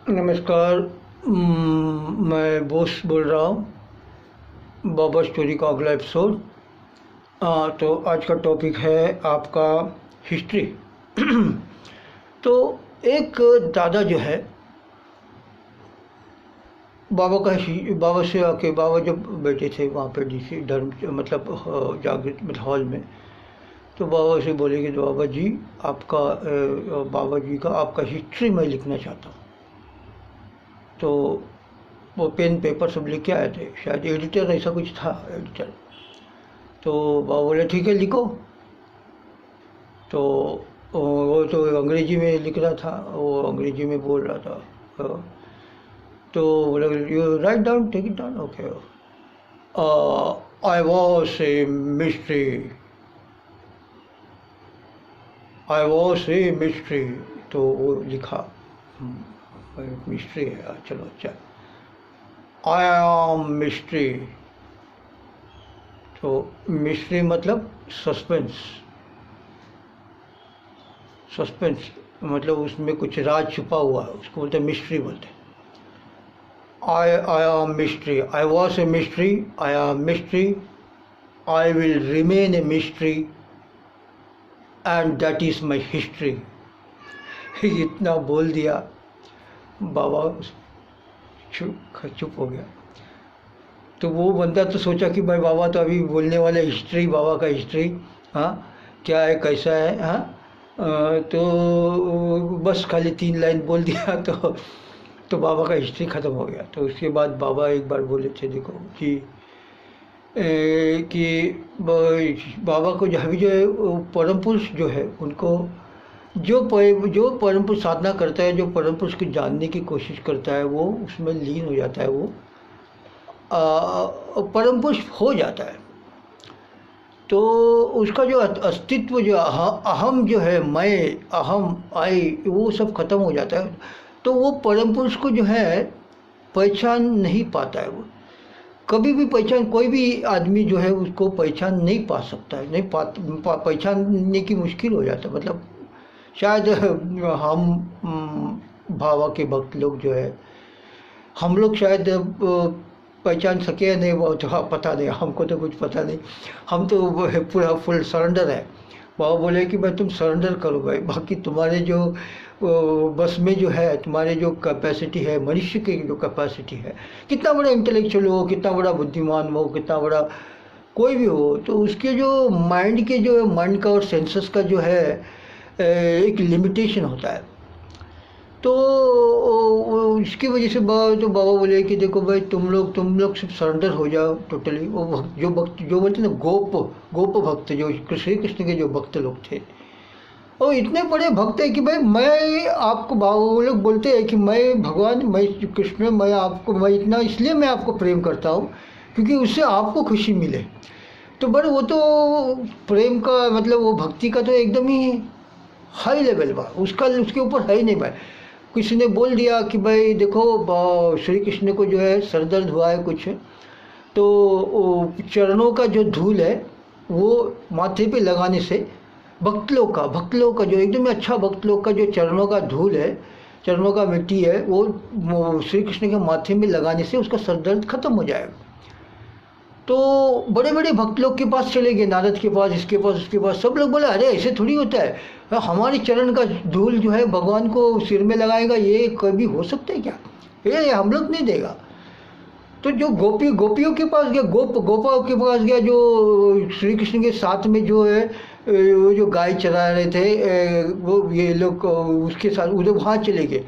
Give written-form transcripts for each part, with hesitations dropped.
नमस्कार। मैं बोस बोल रहा हूँ। बाबा स्टोरी का अगला एपिसोड। तो आज का टॉपिक है आपका हिस्ट्री। तो एक दादा जो है बाबा से आके, बाबा जब बैठे थे वहाँ पे डीसी धर्म मतलब जागृत मतलब हॉल में, तो बाबा से बोले कि बाबा जी बाबा जी का आपका हिस्ट्री मैं लिखना चाहता हूँ। तो वो पेन पेपर सब लेके आए थे, शायद एडिटर ऐसा कुछ था, एडिटर। तो बाबा बोले ठीक है लिखो। तो वो तो अंग्रेजी में लिख रहा था, वो अंग्रेजी में बोल रहा था। तो बोले you write down, take it down, okay. I was a mystery, I was a mystery. तो वो लिखा मिस्ट्री है, चलो अच्छा। I am mystery. तो मिस्ट्री मतलब सस्पेंस, सस्पेंस मतलब उसमें कुछ राज छुपा हुआ है, उसको बोलते हैं मिस्ट्री बोलते हैं। आई am mystery, I was a mystery, I am mystery, I will remain a mystery and that is my history. इतना बोल दिया, बाबा चुप हो गया। तो वो बंदा तो सोचा कि भाई बाबा तो अभी बोलने वाले हिस्ट्री, बाबा का हिस्ट्री, हाँ क्या है कैसा है, हाँ। तो बस खाली 3 लाइन बोल दिया तो बाबा का हिस्ट्री ख़त्म हो गया। तो उसके बाद बाबा एक बार बोले थे, देखो कि बाबा को जो अभी जो है परम पुरुष जो है उनको जो परम पुरुष साधना करता है, जो परम पुरुष को जानने की कोशिश करता है, वो उसमें लीन हो जाता है, वो परम पुरुष हो जाता है। तो उसका जो अस्तित्व, जो अहम जो है, मैं, अहम, आई, वो सब खत्म हो जाता है। तो वो परम पुरुष को जो है पहचान नहीं पाता है। वो कभी भी कोई भी आदमी जो है उसको पहचान नहीं पा सकता है, नहीं पहचानने की मुश्किल हो जाता है। मतलब शायद हम बाबा के भक्त लोग जो है, हम लोग शायद पहचान सके या नहीं, वो तो पता नहीं, हमको तो कुछ पता नहीं। हम तो पूरा फुल सरेंडर है। बाबा बोले कि भाई तुम सरेंडर करो भाई, बाकी तुम्हारे जो बस में जो है, तुम्हारे जो कैपेसिटी है, मनुष्य की जो कैपेसिटी है, कितना बड़ा इंटेलेक्चुअल हो, कितना बड़ा बुद्धिमान हो, कितना बड़ा कोई भी हो, तो उसके जो माइंड के जो माइंड का और सेंसेस का जो है एक लिमिटेशन होता है। तो इसकी वजह से बाबा बोले कि देखो भाई तुम लोग सिर्फ सरेंडर हो जाओ टोटली। वो जो भक्त जो बोलते हैं ना, गोप भक्त, जो श्री कृष्ण के जो भक्त लोग थे, और इतने बड़े भक्त है कि भाई मैं आपको, बाबा वो लोग बोलते हैं कि मैं भगवान, मैं कृष्ण, मैं इतना इसलिए मैं आपको प्रेम करता हूँ क्योंकि उससे आपको खुशी मिले। तो बड़े वो तो प्रेम का मतलब, वो भक्ति का तो एकदम ही हाई लेवल बा, उसके ऊपर है ही नहीं भाई। किसी ने बोल दिया कि भाई देखो श्री कृष्ण को जो है सर दर्द हुआ है कुछ, तो चरणों का जो धूल है वो माथे पे लगाने से भक्त लोग का जो एकदम अच्छा भक्त लोग का जो चरणों का धूल है, चरणों का मिट्टी है, वो श्री कृष्ण के माथे में लगाने से उसका सर दर्द खत्म हो जाएगा। तो बड़े बड़े भक्त लोग के पास चले गए, नारद के पास, इसके पास, उसके पास, सब लोग बोले अरे ऐसे थोड़ी होता है, हमारे चरण का धूल जो है भगवान को सिर में लगाएगा, ये कभी हो सकता है क्या, ये हम लोग नहीं देगा। तो जो गोपियों के पास गया, गोपाओं के पास गया, जो श्री कृष्ण के साथ में जो है वो जो गाय चरा रहे थे, वो ये लोग उसके साथ उधर वहाँ चले गए।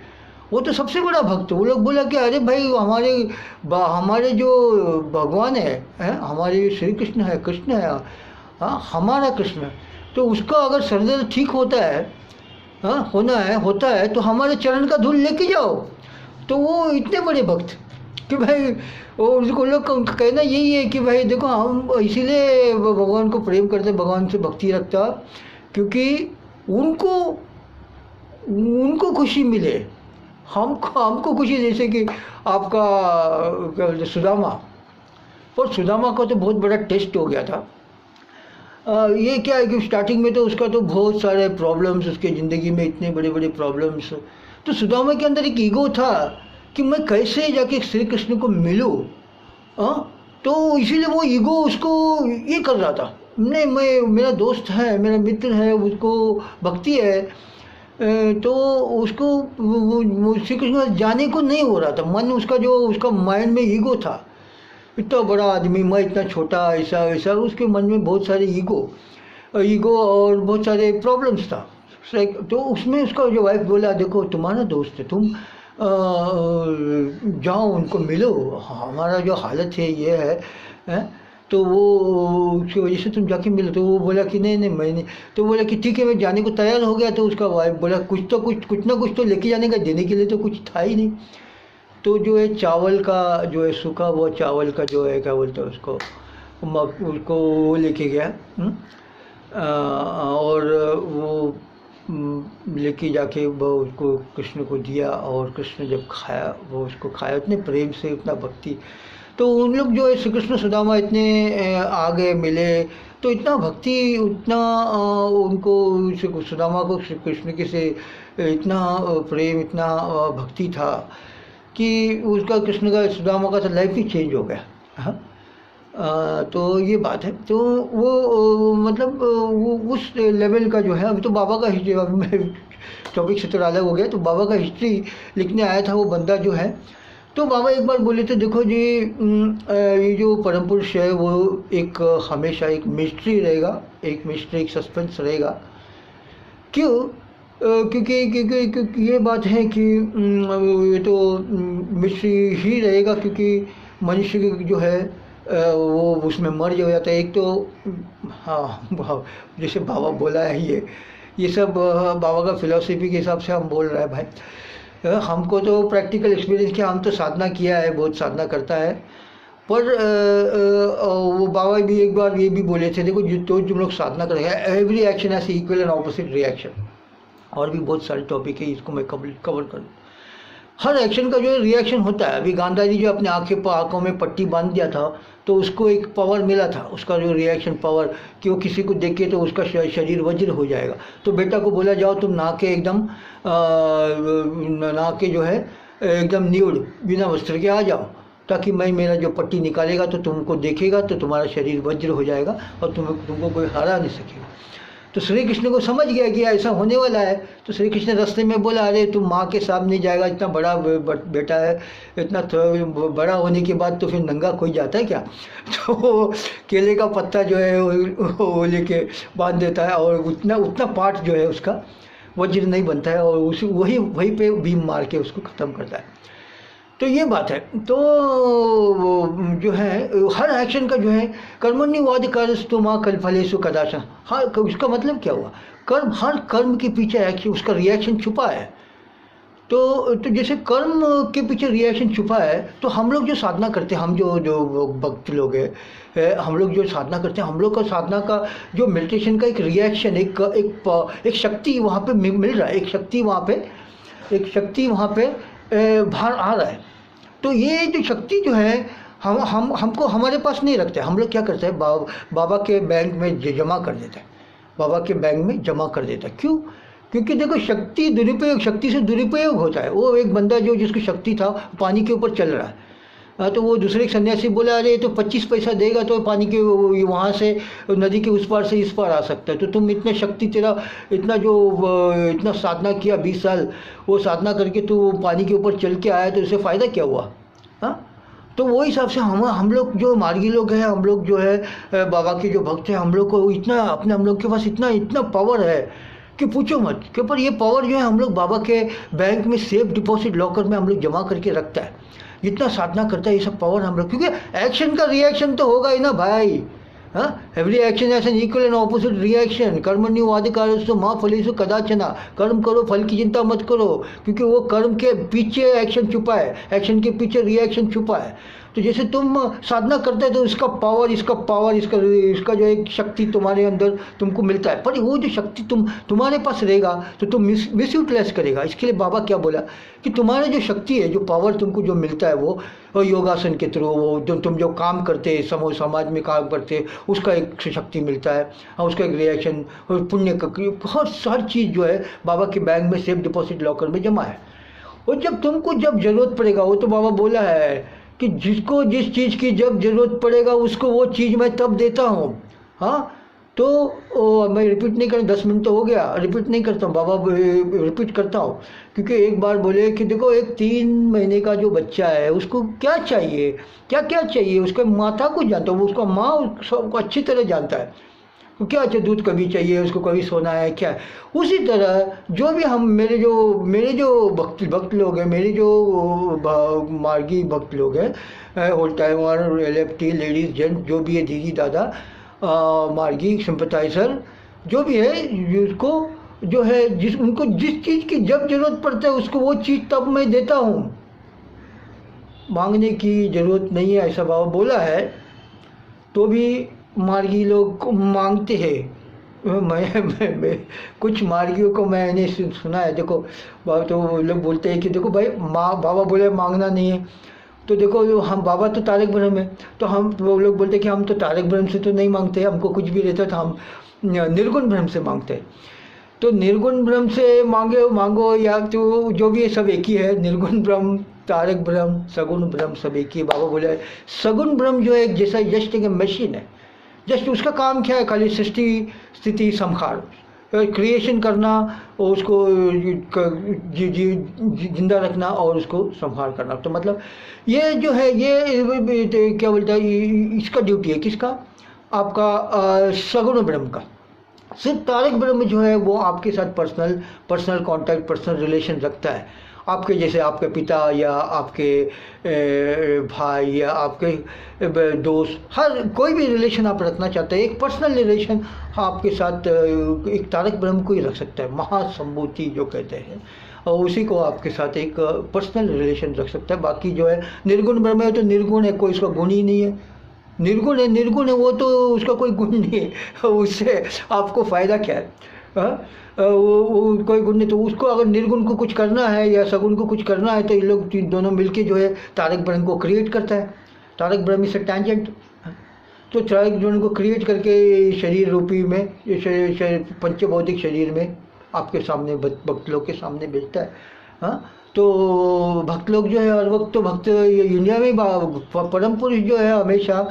वो तो सबसे बड़ा भक्त, वो लोग बोला कि अरे भाई हमारे जो भगवान है, हमारे श्री कृष्ण है, कृष्ण है, हाँ हमारा कृष्ण, तो उसका अगर सर ठीक होता है, हाँ होता है तो हमारे चरण का धूल लेके जाओ। तो वो इतने बड़े भक्त कि भाई उसको लोग का कहना यही है कि भाई देखो हम इसीलिए भगवान को प्रेम करते, भगवान से भक्ति रखता, क्योंकि उनको खुशी मिले, हमको खुशी। जैसे कि आपका क्या बोलते सुदामा, और सुदामा का तो बहुत बड़ा टेस्ट हो गया था। ये क्या है कि स्टार्टिंग में तो उसका तो बहुत सारे प्रॉब्लम्स, उसके ज़िंदगी में इतने बड़े बड़े प्रॉब्लम्स। तो सुदामा के अंदर एक ईगो था कि मैं कैसे जाके श्री कृष्ण को मिलूँ। हाँ, तो इसीलिए वो ईगो उसको ये कर रहा था, नहीं मैं, मेरा दोस्त है, मेरा मित्र है, उसको भक्ति है, तो उसको श्री कृष्ण के जाने को नहीं हो रहा था। मन उसका जो, उसका माइंड में ईगो था, इतना बड़ा आदमी, मैं इतना छोटा, ऐसा वैसा, उसके मन में बहुत सारे ईगो और बहुत सारे प्रॉब्लम्स था। तो उसमें उसका जो वाइफ बोला, देखो तुम्हारा दोस्त है, तुम जाओ उनको मिलो, हमारा जो हालत है ये है? तो वो उसकी वजह से तुम जाके मिलो। तो वो बोला कि नहीं नहीं मैं नहीं। तो बोला कि ठीक है मैं जाने को तैयार हो गया। तो उसका वाइफ बोला कुछ ना कुछ तो लेके जाने का, देने के लिए तो कुछ था ही नहीं। तो जो है चावल का जो है सूखा, वो चावल का जो है क्या बोलते हैं उसको, उसको वो लेके गया। और वो लेके जाके वो उसको कृष्ण को दिया, और कृष्ण जब खाया, वो उसको खाया इतने प्रेम से, इतना भक्ति। तो उन लोग जो है श्री कृष्ण सुदामा इतने आगे मिले, तो इतना भक्ति, उतना उनको सुदामा को श्री कृष्ण के से इतना प्रेम, इतना भक्ति था कि उसका, कृष्ण का, सुदामा का तो लाइफ ही चेंज हो गया। हाँ, तो ये बात है। तो वो मतलब वो उस लेवल का जो है, अभी तो बाबा का हिस्ट्री, अभी मैं टॉपिक से थोड़ा अलग हो गया, तो बाबा का हिस्ट्री लिखने आया था वो बंदा जो है। तो बाबा एक बार बोले थे, देखो जी ये जो परम पुरुष है वो एक हमेशा एक मिस्ट्री रहेगा, एक मिस्ट्री, एक सस्पेंस रहेगा। क्यों? क्योंकि ये बात है कि ये तो मिस्ट्री ही रहेगा, क्योंकि मनुष्य जो है वो उसमें मर जाता है। एक तो हाँ, जैसे बाबा बोला है, ये सब बाबा का फिलॉसफी के हिसाब से हम बोल रहे हैं भाई। हमको तो प्रैक्टिकल एक्सपीरियंस किया, हम तो साधना किया है, बहुत साधना करता है। पर वो बाबा भी एक बार ये भी बोले थे, देखो जो तुम लोग साधना कर रहे हैं, every action has equal and opposite reaction. और भी बहुत सारे टॉपिक है, इसको मैं कवर करूँ। हर एक्शन का जो है रिएक्शन होता है। अभी गांधारी जो अपने आंखों में पट्टी बांध दिया था, तो उसको एक पावर मिला था, उसका जो रिएक्शन पावर, कि वो किसी को देखे तो उसका शरीर वज्र हो जाएगा। तो बेटा को बोला, जाओ तुम नहा के एकदम नहा के जो है एकदम न्यूड, बिना वस्त्र के आ जाओ, ताकि मैं, मेरा जो पट्टी निकालेगा तो तुमको देखेगा तो तुम्हारा शरीर वज्र हो जाएगा और तुमको कोई हरा नहीं सकेगा। तो श्री कृष्ण को समझ गया कि ऐसा होने वाला है। तो श्री कृष्ण रास्ते में बोला, अरे तुम माँ के सामने जाएगा, इतना बड़ा बेटा है, इतना बड़ा होने के बाद तो फिर नंगा कोई जाता है क्या? तो केले का पत्ता जो है वो लेके बांध देता है, और उतना पार्ट जो है उसका वज्र नहीं बनता है, और वहीं पे बीम मार के उसको ख़त्म करता है। तो ये बात है। तो जो है हर एक्शन का जो है, कर्मण्यवाधिकारस्तु मा फलेषु कदाचन, हर, उसका मतलब क्या हुआ? कर्म, हर कर्म के पीछे एक्शन, उसका रिएक्शन छुपा है। तो जैसे कर्म के पीछे रिएक्शन छुपा है, तो हम लोग जो साधना करते हैं, हम जो भक्त लोग हैं, हम लोग जो साधना करते हैं, हम लोग का साधना का जो मेडिटेशन का एक रिएक्शन, एक शक्ति वहाँ पे मिल रहा है, एक शक्ति वहाँ पे बाहर आ रहा है। तो ये जो शक्ति जो है हमको हमारे पास नहीं रखते। हम लोग क्या करते हैं, बाबा के बैंक में जमा कर देते हैं, बाबा के बैंक में जमा कर देता है। क्यों? क्योंकि देखो शक्ति से दुरुपयोग होता है। वो एक बंदा जिसकी शक्ति था, पानी के ऊपर चल रहा है, तो वो दूसरे एक सन्यासी बोला, अरे तो 25 पैसा देगा तो पानी के वहाँ से, नदी के उस पार से इस पार आ सकता है। तो तुम इतना शक्ति, तेरा इतना साधना किया 20 साल, वो साधना करके तू पानी के ऊपर चल के आया, तो इससे फ़ायदा क्या हुआ? हाँ, तो वो हिसाब से हम लोग जो मार्गी लोग हैं, हम लोग जो है बाबा के जो भक्त हैं, हम लोग को हम लोग के पास इतना पावर है कि पूछो मत। के पर ये पावर जो है हम लोग बाबा के बैंक में सेफ डिपॉजिट लॉकर में हम लोग जमा करके रखता है। जितना साधना करता है ये सब पावर हम लोग, क्योंकि एक्शन का रिएक्शन तो होगा ही ना भाई। हाँ, every action has an equal and opposite reaction. कर्मण्यवाधिकारस्तु मा फलेषु कदाचन, कर्म करो, फल की चिंता मत करो, क्योंकि वो कर्म के पीछे एक्शन छुपा है, एक्शन के पीछे रिएक्शन छुपा है। तो जैसे तुम साधना करते हो तो इसका पावर, इसका जो एक शक्ति तुम्हारे अंदर तुमको मिलता है, पर वो जो शक्ति तुम्हारे पास रहेगा तो तुम मिस यूटिलाइज करेगा। इसके लिए बाबा क्या बोला कि तुम्हारे जो शक्ति है, जो पावर तुमको जो मिलता है वो योगासन के थ्रू, वो जो तुम जो काम करते समाज में काम करते उसका एक शक्ति मिलता है, उसका एक रिएक्शन और पुण्य का बहुत सारी चीज़ जो है बाबा के बैंक में सेफ डिपॉजिट लॉकर में जमा है। और जब तुमको जब ज़रूरत पड़ेगा, वो तो बाबा बोला है कि जिसको जिस चीज़ की जब ज़रूरत पड़ेगा उसको वो चीज़ मैं तब देता हूँ। हाँ, तो मैं रिपीट नहीं कर, 10 मिनट तो हो गया, रिपीट नहीं करता हूँ, बाबा रिपीट करता हूँ। क्योंकि एक बार बोले कि देखो एक 3 महीने का जो बच्चा है उसको क्या चाहिए, क्या क्या चाहिए, उसके माता को जानता है, वो उसका माँ उसको अच्छी तरह जानता है क्या चाहिए, दूध कभी चाहिए उसको, कभी सोना है क्या है। उसी तरह जो भी हम मेरे जो भक्त लोग हैं, मेरे जो मार्गी भक्त लोग हैं, whole timer, LFT, ladies gents जो भी है, दीदी दादा, मार्गी सिंपथाइजर जो भी है, जिसको जो है उनको जिस चीज़ की जब ज़रूरत पड़ता है उसको वो चीज़ तब मैं देता हूँ, मांगने की ज़रूरत नहीं है, ऐसा बाबा बोला है। तो भी मार्गी लोग मांगते हैं। मैं कुछ मार्गियों को मैंने सुना है, देखो बाबा तो लोग बोलते हैं कि देखो भाई बाबा बोले मांगना नहीं है, तो देखो हम बाबा तो तारक ब्रह्म है, तो हम वो लोग बोलते हैं कि हम तो तारक ब्रह्म से तो नहीं मांगते, हमको कुछ भी रहता था, हम निर्गुण ब्रह्म से मांगते हैं। तो निर्गुण ब्रह्म से मांगो या तो जो भी है सब एक ही है, निर्गुण ब्रह्म, तारक ब्रह्म, सगुण ब्रह्म सब एक ही। बाबा बोले सगुण ब्रह्म जो है जैसा जस्ट एक मशीन है, जस्ट उसका काम क्या है, खाली सृष्टि स्थिति संहार, क्रिएशन करना और उसको जिंदा रखना और उसको संहार करना। तो मतलब ये जो है ये क्या बोलता है, इसका ड्यूटी है किसका, आपका सगुण ब्रह्म का। सिर्फ तारक ब्रह्म जो है वो आपके साथ पर्सनल कांटेक्ट, पर्सनल रिलेशन रखता है, आपके जैसे आपके पिता या आपके भाई या आपके दोस्त, हर कोई भी रिलेशन आप रखना चाहते हैं, एक पर्सनल रिलेशन आपके साथ एक तारक ब्रह्म को ही रख सकता है, महासंभूति जो कहते हैं, और उसी को आपके साथ एक पर्सनल रिलेशन रख सकता है। बाकी जो है निर्गुण ब्रह्म है तो निर्गुण है, कोई उसका गुण ही नहीं है, निर्गुण है वो तो उसका कोई गुण नहीं है, उससे आपको फ़ायदा क्या है। वो कोई गुण नहीं, तो उसको अगर निर्गुण को कुछ करना है या सगुण को कुछ करना है तो ये लोग दोनों मिलके जो है तारक ब्रह्म को क्रिएट करता है। तारक ब्रह्म से टैंजेंट, तो तारक ब्रह्म को क्रिएट करके शरीर रूपी में, पंचभौतिक शरीर में आपके सामने भक्त लोग के सामने भेजता है। हाँ, तो भक्त लोग जो है हर वक्त, तो भक्त इंडिया में परम पुरुष जो है हमेशा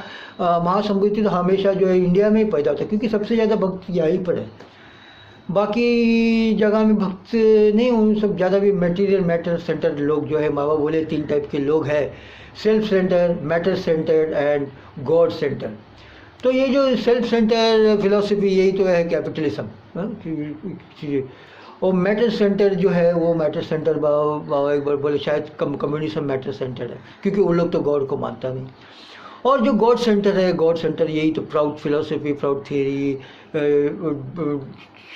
महासंभूति तो हमेशा जो है इंडिया में ही पैदा होता है, क्योंकि सबसे ज़्यादा भक्त यहीं पर है, बाकी जगह में भक्त नहीं उन सब ज़्यादा भी मटेरियल मैटर सेंटर्ड लोग जो है, बाबा बोले 3 टाइप के लोग हैं, self centre, matter centred and God centre. तो ये जो सेल्फ सेंटर फिलॉसफी यही तो है कैपिटलिज्म, और मैटर सेंटर जो है वो मैटर सेंटर बाबा एक बार बोले शायद कम्युनिज्म मैटर सेंटर है, क्योंकि वो लोग तो गॉड को मानता नहीं। और जो गॉड सेंटर है, गॉड सेंटर यही तो proud philosophy, proud theory,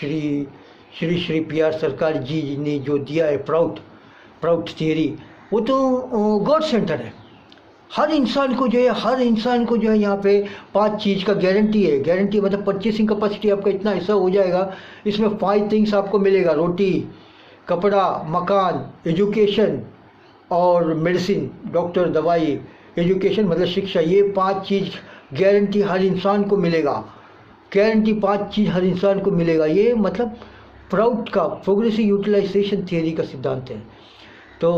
Shri PR सरकार जी ने जो दिया है प्राउड थियरी, वो तो गॉड सेंटर है। हर इंसान को जो है यहाँ पे 5 चीज़ का गारंटी है। गारंटी मतलब परचेसिंग कैपेसिटी आपका इतना ऐसा हो जाएगा, इसमें 5 थिंग्स आपको मिलेगा, रोटी, कपड़ा, मकान, एजुकेशन और मेडिसिन, डॉक्टर, दवाई, एजुकेशन मतलब शिक्षा, ये 5 चीज़ गारंटी हर इंसान को मिलेगा, गारंटी 5 चीज़ हर इंसान को मिलेगा। ये मतलब प्राउड का प्रोग्रेसिव यूटिलाइजेशन थियरी का सिद्धांत है। तो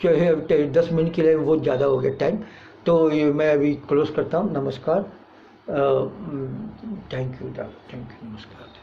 जो है 10 मिनट के लिए बहुत ज़्यादा हो गया टाइम, तो ये मैं अभी क्लोज करता हूँ। नमस्कार, थैंक यू, नमस्कार।